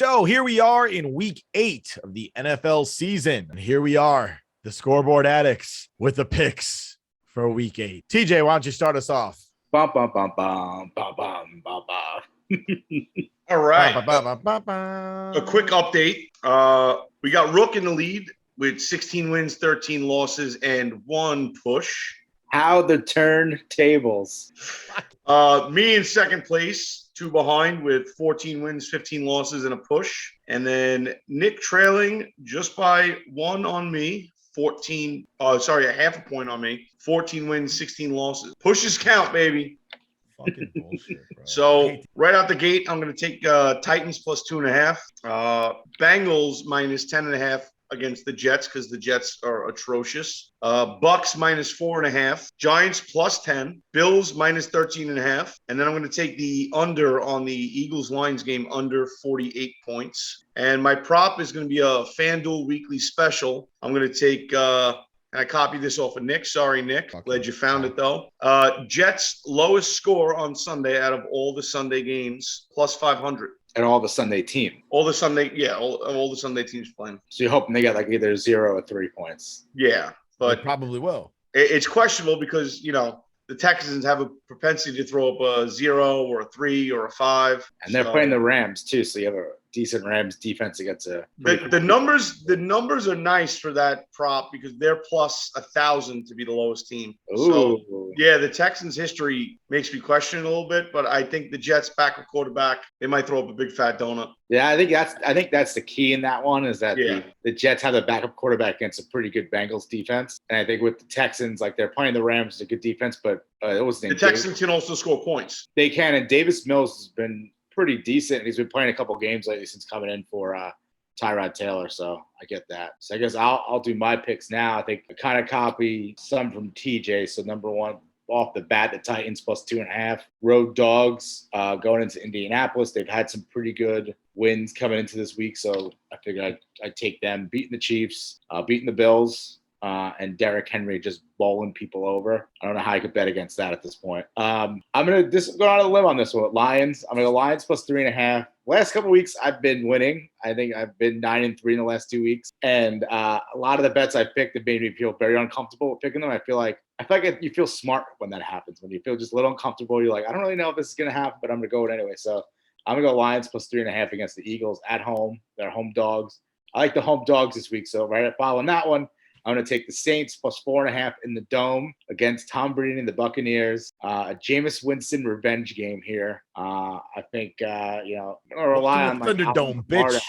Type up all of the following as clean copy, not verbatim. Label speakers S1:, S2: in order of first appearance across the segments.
S1: So here we are in week 8 of the NFL season. And here we are, the Scoreboard Addicts with the picks for week 8. TJ, why don't you start us off?
S2: Bum, bum, bum, bum, bum, bum, bum, bum.
S3: All right.
S1: Ba-ba-ba-ba-ba.
S3: A quick update. We got Rook in the lead with 16 wins, 13 losses, and 1 push.
S2: How the turntables.
S3: Me in second place, 2 behind with 14 wins, 15 losses, and a push. And then Nick trailing just by 1 on me, a half a point on me, 14 wins, 16 losses. Pushes count, baby.
S1: Fucking bullshit, bro.
S3: So right out the gate, I'm going to take Titans plus 2.5. Bengals minus 10.5 against the Jets because the Jets are atrocious. Bucks minus 4.5. Giants plus 10. Bills minus 13.5. And then I'm going to take the under on the Eagles-Lions game under 48 points. And my prop is going to be a FanDuel weekly special. I'm going to take and I copied this off of Nick. Sorry, Nick. Glad you found it, though. Jets' lowest score on Sunday out of all the Sunday games, plus 500.
S2: And all the Sunday team.
S3: All the Sunday teams playing.
S2: So you're hoping they get like either 0 or 3 points.
S3: Yeah, but
S1: They probably will.
S3: It's questionable because, the Texans have a propensity to throw up a 0 or a 3 or a 5.
S2: And they're playing the Rams, too, so you have a decent Rams defense against a...
S3: The numbers are nice for that prop because they're plus 1,000 to be the lowest team.
S2: Ooh.
S3: So, yeah, the Texans' history makes me question it a little bit, but I think the Jets' backup quarterback, they might throw up a big fat donut.
S2: Yeah, I think that's the key in that one is that
S3: Yeah.
S2: the Jets have a backup quarterback against a pretty good Bengals defense. And I think with the Texans, like they're playing the Rams, it's a good defense, but it was
S3: The Texans can also score points.
S2: They can, and Davis Mills has been pretty decent. He's been playing a couple games lately since coming in for Tyrod Taylor, so I get that. So I guess I'll do my picks now. I think I kind of copy some from TJ. So number 1, off the bat, the Titans plus 2.5. Road dogs going into Indianapolis. They've had some pretty good wins coming into this week, so I figured I'd take them. Beating the Chiefs, beating the Bills, and Derrick Henry just bowling people over. I don't know how you could bet against that at this point. I'm going to go out on a limb on this one. Lions. I'm going to go Lions plus 3.5. Last couple of weeks, I've been winning. I think I've been 9-3 in the last 2 weeks. And a lot of the bets I picked have made me feel very uncomfortable with picking them. I feel like you feel smart when that happens. When you feel just a little uncomfortable, you're like, I don't really know if this is going to happen, but I'm going to go it anyway. So I'm going to go Lions plus 3.5 against the Eagles at home. They're home dogs. I like the home dogs this week. So right following that one, I'm going to take the Saints plus 4.5 in the Dome against Tom Brady and the Buccaneers. A Jameis Winston revenge game here. I think, I'm going to rely on
S1: Thunderdome, bitch.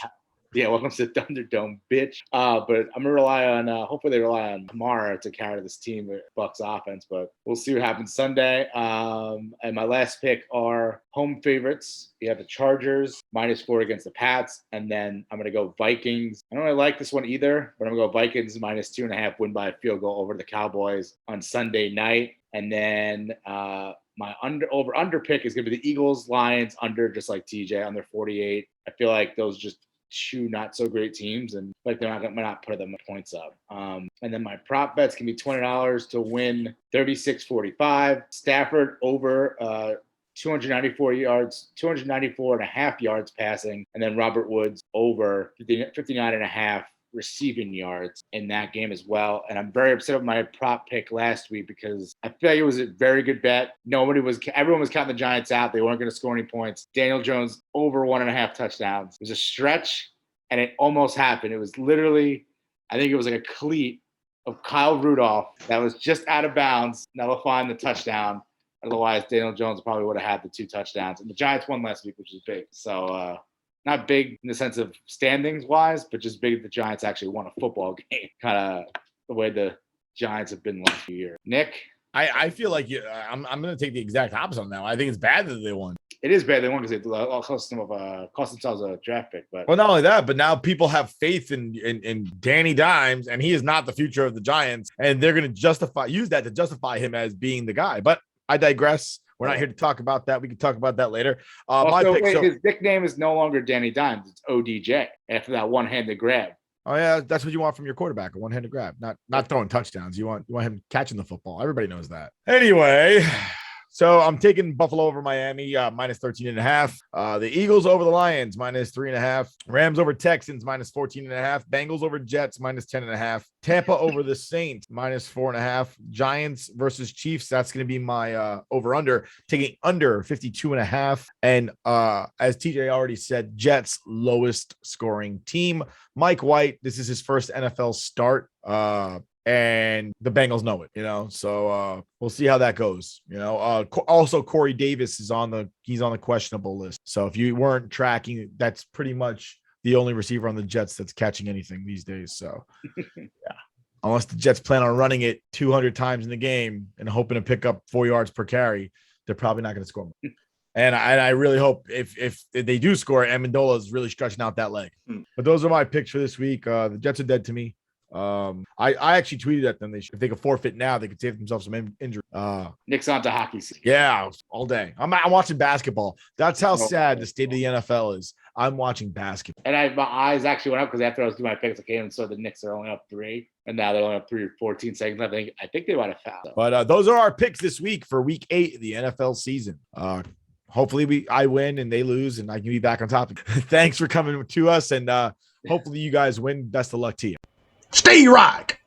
S2: Yeah, welcome to the Thunderdome, bitch. But I'm going to rely on, hopefully they rely on Kamara to carry this team with Bucs offense, but we'll see what happens Sunday. And my last pick are home favorites. We have the Chargers, -4 against the Pats, and then I'm going to go Vikings. I don't really like this one either, but I'm going to go Vikings -2.5, win by a field goal over the Cowboys on Sunday night. And then my under pick is going to be the Eagles, Lions, under, just like TJ, under 48. I feel like those just 2 not so great teams, and like they're not put them points up. And then my prop bets can be $20 to win 36-45. Stafford over 294 yards, 294.5 yards passing, and then Robert Woods over 59.5 receiving yards in that game as well. And I'm very upset with my prop pick last week because I feel like it was a very good bet. Everyone was counting the Giants out. They weren't going to score any points. Daniel Jones over 1.5 touchdowns. It was a stretch and it almost happened. It was literally, I think it was like a cleat of Kyle Rudolph that was just out of bounds, nullifying the touchdown. Otherwise, Daniel Jones probably would have had the 2 touchdowns. And the Giants won last week, which is big. So, not big in the sense of standings wise, but just big that the Giants actually won a football game. Kind of the way the Giants have been the last few years. Nick?
S1: I feel like I'm going to take the exact opposite on that one. I think it's bad that they won.
S2: It is bad they won because they cost themselves a draft pick. But
S1: well, not only that, but now people have faith in Danny Dimes, and he is not the future of the Giants, and they're going to use that to justify him as being the guy. But I digress. We're not here to talk about that. We can talk about that later.
S2: His nickname is no longer Danny Dimes. It's ODJ after that one-handed grab.
S1: Oh yeah, that's what you want from your quarterback, a one-handed grab, not throwing touchdowns. You want him catching the football. Everybody knows that. Anyway, So I'm taking Buffalo over Miami, minus 13.5. The Eagles over the Lions, minus 3.5. Rams over Texans, minus 14.5. Bengals over Jets, minus 10.5. Tampa over the Saints, minus 4.5. Giants versus Chiefs. That's going to be my over-under. Taking under 52.5. And as TJ already said, Jets lowest scoring team. Mike White, this is his first NFL start. And the Bengals know it, so we'll see how that goes. Also Corey Davis is he's on the questionable list. So if you weren't tracking, that's pretty much the only receiver on the Jets that's catching anything these days. So yeah, unless the Jets plan on running it 200 times in the game and hoping to pick up 4 yards per carry, they're probably not going to score more. And I really hope if they do score, Amendola is really stretching out that leg. But those are my picks for this week. The Jets are dead to me. I actually tweeted at them. If they could forfeit now, they could save themselves some injury.
S2: Nick's on to hockey season.
S1: Yeah, all day. I'm watching basketball. That's how sad the state of the NFL is. I'm watching basketball.
S2: And my eyes actually went up because after I was doing my picks, I came and saw the Knicks are only up 3, and now they're only up 3 or 14 seconds. I think they might have fouled.
S1: But those are our picks this week for Week 8 of the NFL season. Hopefully I win and they lose, and I can be back on topic. Thanks for coming to us, and hopefully you guys win. Best of luck to you.
S4: Stay rock.